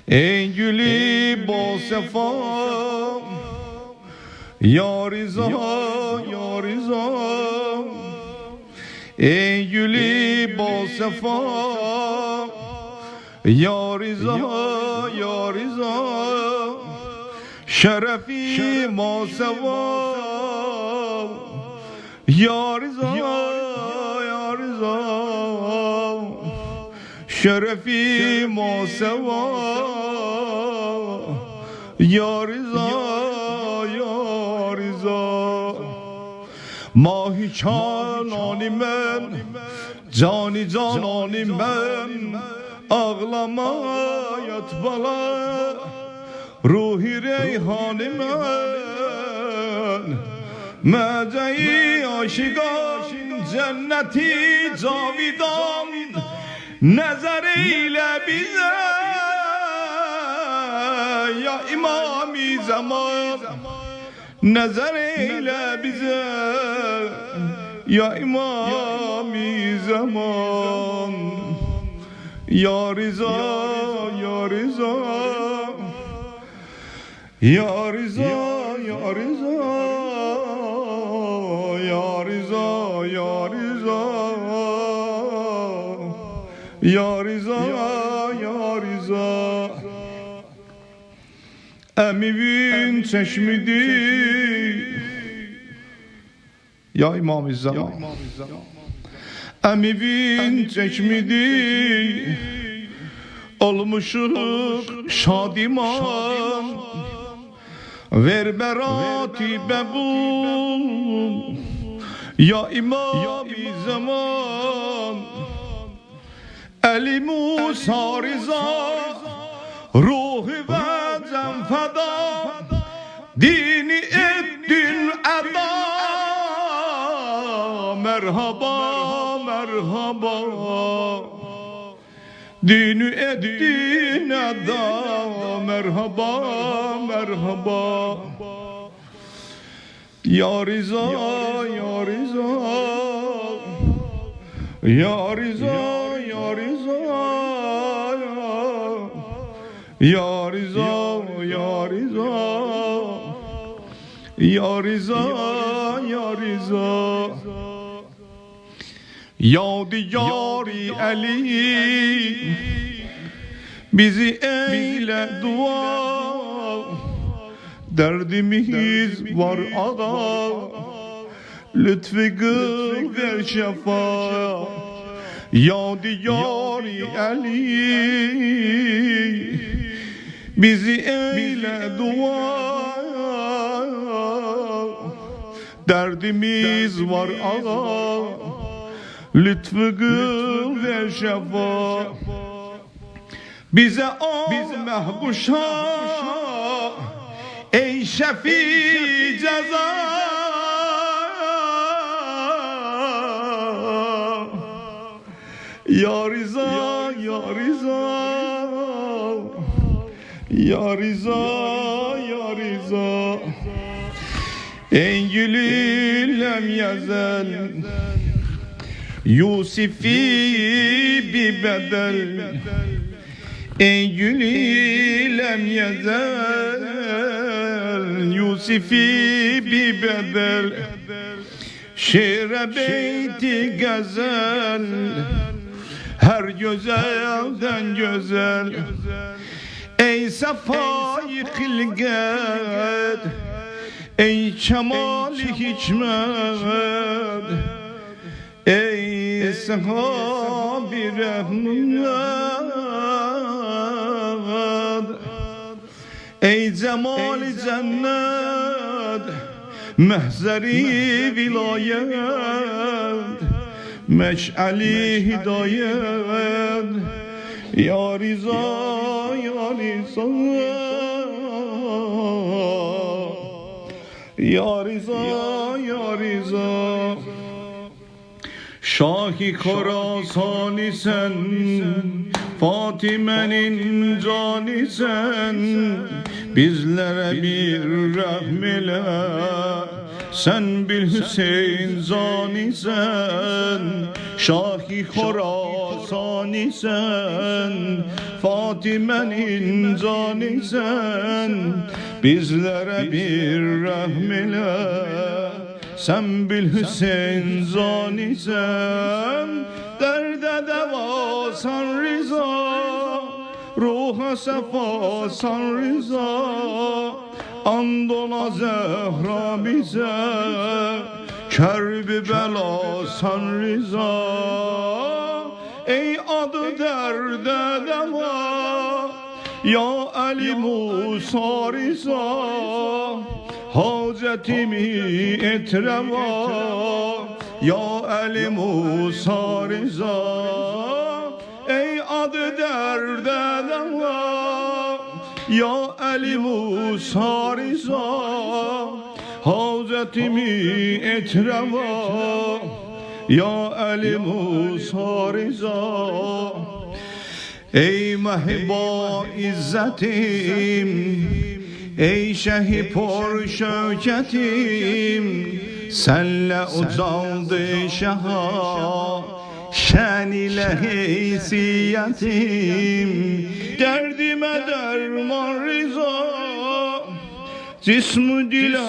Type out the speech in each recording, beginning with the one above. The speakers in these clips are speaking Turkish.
ey gülü bol sefa, ya Rıza, ya Rıza. Ey gülü bol sefa, ya Rıza, ya Rıza. Şerefi maseva, ya Rıza, ya Rıza. Şerefi maseva, ya Rıza, ya Rıza. Mahi cananım ben, cani cananım ben. Ağlama yat bala, ruhi reyhanım ben. Meceyi aşigan, cenneti cavidan. Nezer eyle bize, ya İmam-ı Zaman. Nezer eyle bize, ya İmam-ı Zaman. Ya Rıza, ya Rıza. Ya Rıza, ya Rıza. Ya Rıza, ya Rıza. Ya Rıza, ya Rıza. Emivin çeşmidi, ya İmam-ı Zaman. Emivin çeşmidi, olmuşuk şadiman. Ver berati bebul, ya İmam-ı Zaman. Ali Musa Rıza, ruhu ve can feda. Dini ettin eda, merhaba, merhaba. Dini ettin eda, merhaba, merhaba. Ya Rıza, ya Rıza. Ya Rıza, ya Rıza. Ya Rıza, ya Rıza. Ya Rıza, ya Rıza. Ya diyari Ali, bizi eyle dua. Derdimiz var ağa, lütfü kıl ver şefa. Ya diyari Ali, bizi eyle dua. Derdimiz var ağa, lütfü kıl ver şefa. Bize o mehbuşa, ey şefi ceza. Ya Rıza, ya Rıza. Ya Rıza, ya Rıza. En gülü lem yezel, Yusufi bi bedel. En gülü lem yezel, Yusufi bi bedel. Şiire beyti gazel, her güzelden güzel. Ey sefayı hilget, ey kemali hikmet. Ey sahabi rahmet, ey cemal-i cennet, mehzeri vilayet, meş'ali hidayet. Ya Rıza, ya Rıza. Ya Rıza, ya Rıza. Şah-ı Khorasani sen, Fatime'nin canı sen. Bizlere bir rahmile, sen bil Hüseyin zanisen, Şahi Khorasanisen, Fatime'nin canisen, bizlere bir rahmile. Sen bil Hüseyin zanisen, derde deva san rıza, ruha sefa san rıza. Andola Zehra bize, Kerbi bela san rıza. Ey adı derde deva, ya Ali Musa Rıza, hacetimi et reva, ya Ali Musa Rıza. Ey adı derde deva, ya Ali Musa Rıza, hacetimi et reva, ya Ali Musa Rıza. Ey mehba izzetim, ey şehi por şevketim, senle ucaldı şaha, şen ile heysiyetim. Derdime derman rıza, cismi dile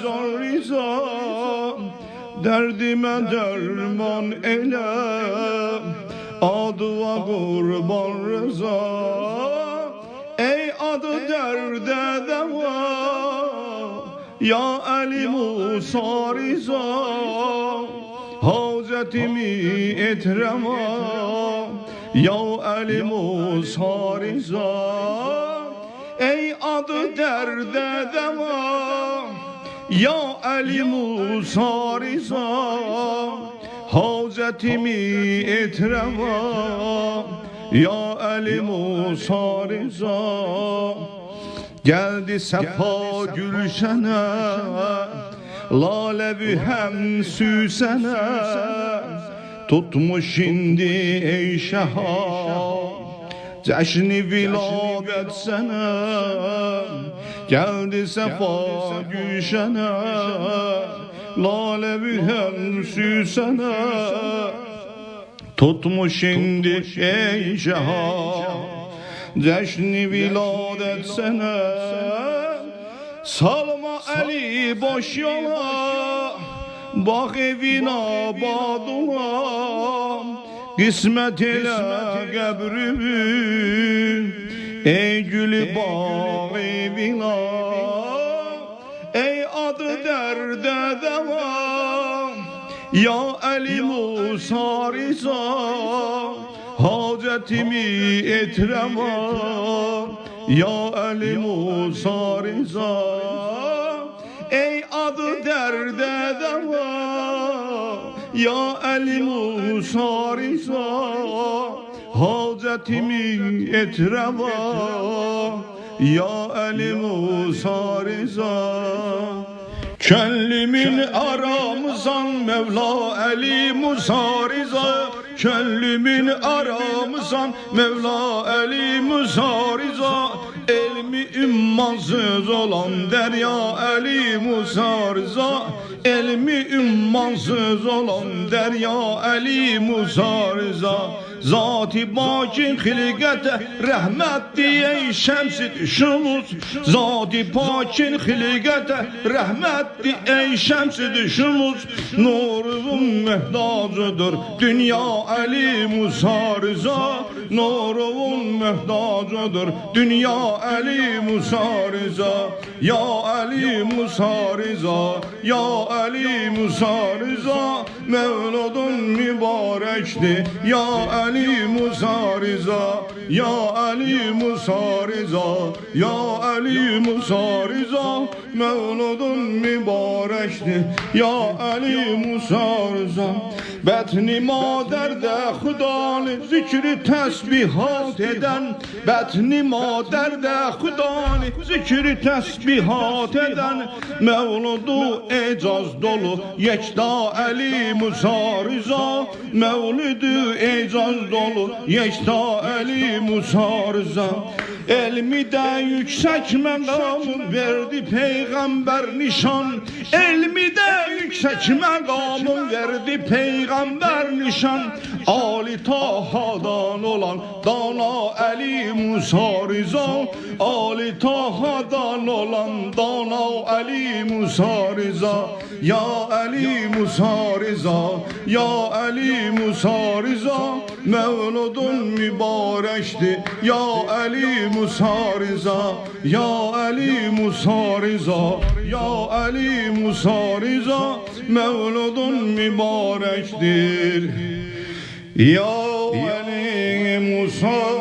can rıza. Derdime derman eyle, adıva kurban rıza. Ey adı derde deva, ya Ali Musa Rıza, hacetimi et reva, ya Ali Musa Rıza. Ey adı derde deva, ya Ali Musa Rıza, hacetimi et reva, ya Ali Musa Rıza. Geldi sefa gülşene, lale bühem süsene, tutmuş şimdi ey şaha, ceşni viladet sene. Geldi sefa gülşene, lale bühem süsene, tutmuş şimdi ey şaha, ceşni viladet sene. Salma Ali boş yola, bak evin abadına, kısmet ile kebrimi, ey gülü bağ evina. Ey adı derde deva, ya Ali Musa Rıza, hacetimi et reva, ya Ali Musa Rıza. Ey adı derde deva, ya Ali Musa Rıza, hacetimi et reva, ya Ali Musa Rıza. Könlümün aramızan Mevla Ali Musa Rıza, könlümün aramızan Mevla Ali Musa Rıza. Elmi ümmansız olan derya Ali Musa Rıza, elmi ümmansız olan derya Ali Musa Rıza. Zat-ı Pak'in hilgete rahmet diye şems-i düşümüz, Zat-ı Pak'in hilgete rahmet diye şems-i düşümüz. Nurun mehtacıdır dünya Ali Musa Rıza, nurun mehtacıdır dünya Ali Musa Rıza. Ya Ali Musa Rıza, ya Ali Musa Rıza, Mevludun mübarekti ya Ali Musa Rıza, ya Ali Musa Rıza, ya Ali Musa Rıza, Mevludun mübarekti ya Ali Musa Rıza. Bətni madərdə xudanı zikri təsbihat edən, bətni madərdə xudanı zikri təsbihat edən, Mevludu ecaz dolu yekta Əli Musa Rıza, Mevludu ecaz dolu yekta Əli Musa Rıza. Elmi de yüksek makamı verdi peygamber nişan, elmi de yüksek makamı verdi peygamber nişan. Ali Taha'dan olan Dana Ali Musa Rıza, Ali Taha'dan olan Dana Ali Musa Rıza. Ya Ali Musa Rıza, ya Ali Musa Rıza, Mevludun mübarekti ya Ali Musa Rıza, ya Ali Musa Rıza, ya Ali Musa Rıza, Mevludun mübarektir ya Ali Musa